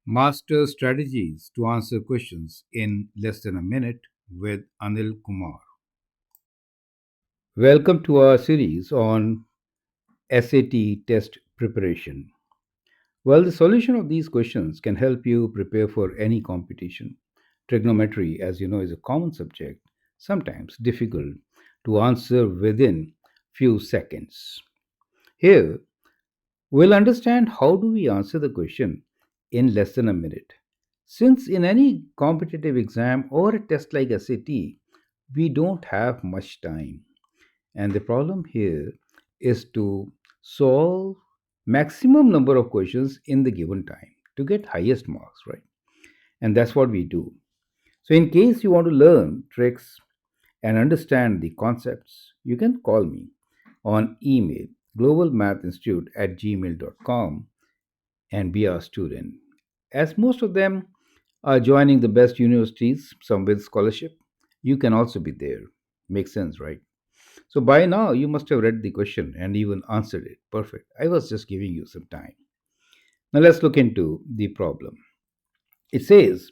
Master strategies to answer questions in less than a minute with Anil Kumar. Welcome to our series on SAT test preparation. Well, the solution of these questions can help you prepare for any competition. Trigonometry, as you know, is a common subject, sometimes difficult to answer within few seconds. Here, we'll understand how do we answer the question in less than a minute. Since in any competitive exam or a test like SAT, we don't have much time. And the problem here is to solve maximum number of questions in the given time to get highest marks, right? And that's what we do. So in case you want to learn tricks and understand the concepts, you can call me on email globalmathinstitute@gmail.com and be our student. As most of them are joining the best universities, some with scholarship, you can also be there. Makes sense, right? So by now, you must have read the question and even answered it. Perfect. I was just giving you some time. Now let's look into the problem. It says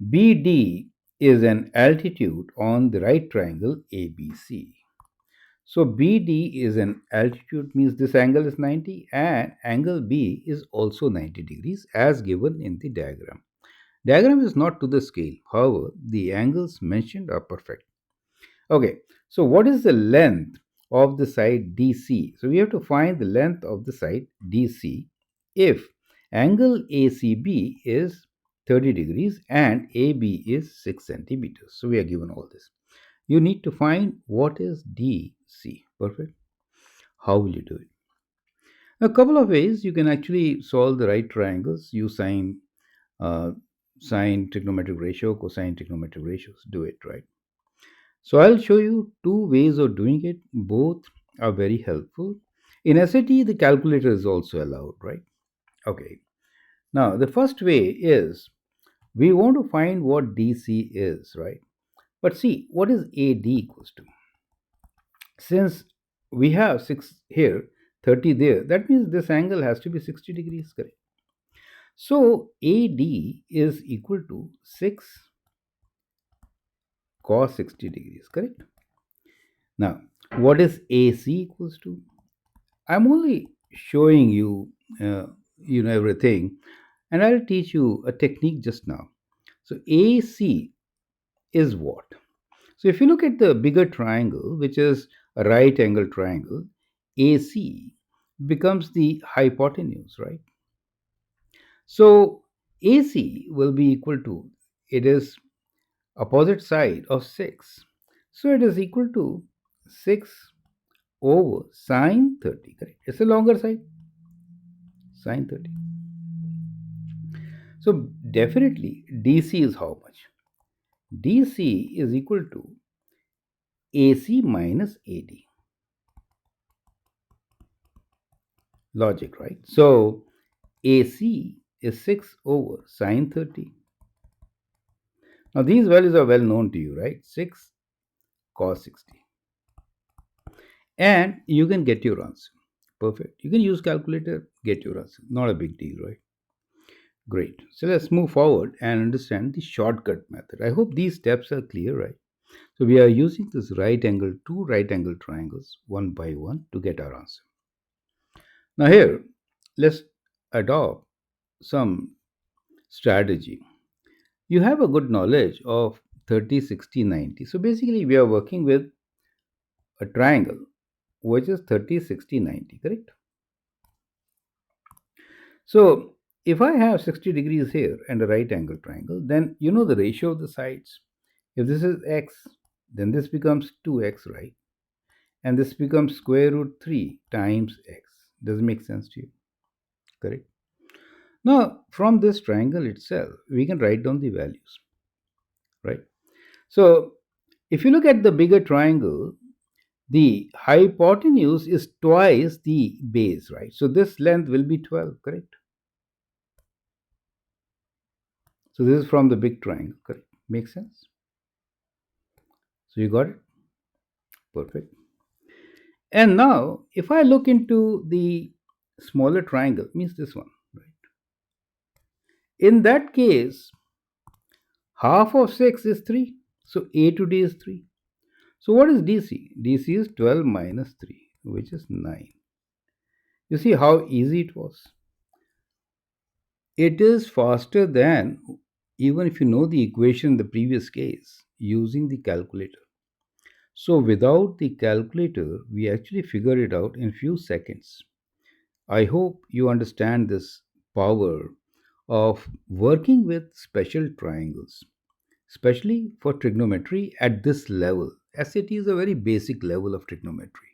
BD is an altitude on the right triangle ABC. So BD is an altitude means this angle is 90 and angle B is also 90 degrees as given in the diagram. Diagram is not to the scale. However, the angles mentioned are perfect. Okay, so what is the length of the side DC? So we have to find the length of the side DC if angle ACB is 30 degrees and AB is 6 centimeters. So we are given all this. You need to find what is DC. Perfect. How will you do it? A couple of ways you can actually solve the right triangles. Use uh, sine trigonometric ratio, cosine trigonometric ratios. Do it right. So I'll show you two ways of doing it. Both are very helpful. In SAT, the calculator is also allowed, right? Okay. Now, the first way is we want to find what DC is, right? But see, what is AD equals to? Since we have 6 here, 30 there, that means this angle has to be 60 degrees, correct? So AD is equal to 6 cos 60 degrees, correct? Now, what is AC equals to? I'm only showing you, everything, and I'll teach you a technique just now. So AC is what? So if you look at the bigger triangle, which is a right angle triangle, AC becomes the hypotenuse, right? So AC will be equal to, it is opposite side of 6. So it is equal to 6 over sine 30, correct? It's a longer side, sine 30. So definitely DC is how much? DC is equal to AC minus AD. Logic, right? So AC is 6 over sine 30. Now these values are well known to you, right? 6 cos 60. And you can get your answer. Perfect. You can use calculator, get your answer. Not a big deal, right? Great. So let's move forward and understand the shortcut method. I hope these steps are clear, right? So we are using this two right angle triangles one by one to get our answer. Now here, let's adopt some strategy. You have a good knowledge of 30, 60, 90. So basically we are working with a triangle which is 30, 60, 90, correct? So if I have 60 degrees here and a right angle triangle, then you know the ratio of the sides. If this is x, then this becomes 2x, right? And this becomes square root 3 times x. Does it make sense to you? Correct? Now, from this triangle itself, we can write down the values, right? So, if you look at the bigger triangle, the hypotenuse is twice the base, right? So, this length will be 12, correct? So this is from the big triangle, correct? Makes sense? So you got it? Perfect. And now, if I look into the smaller triangle, means this one, right? In that case, half of 6 is 3. So A to D is 3. So what is DC? DC is 12 minus 3, which is 9. You see how easy it was? It is faster than even if you know the equation in the previous case using the calculator. So without the calculator, we actually figured it out in few seconds. I hope you understand this power of working with special triangles, especially for trigonometry at this level, as it is a very basic level of trigonometry.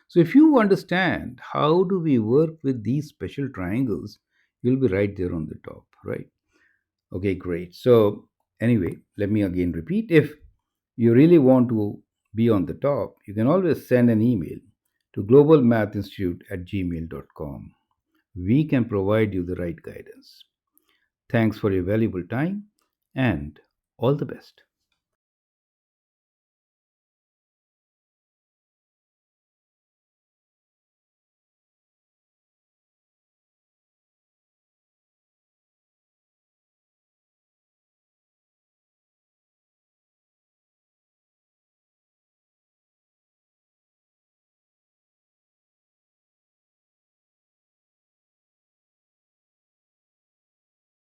So if you understand how do we work with these special triangles, you'll be right there on the top, right? Okay, great. So anyway, let me again repeat. If you really want to be on the top, you can always send an email to globalmathinstitute at gmail.com. We can provide you the right guidance. Thanks for your valuable time and all the best.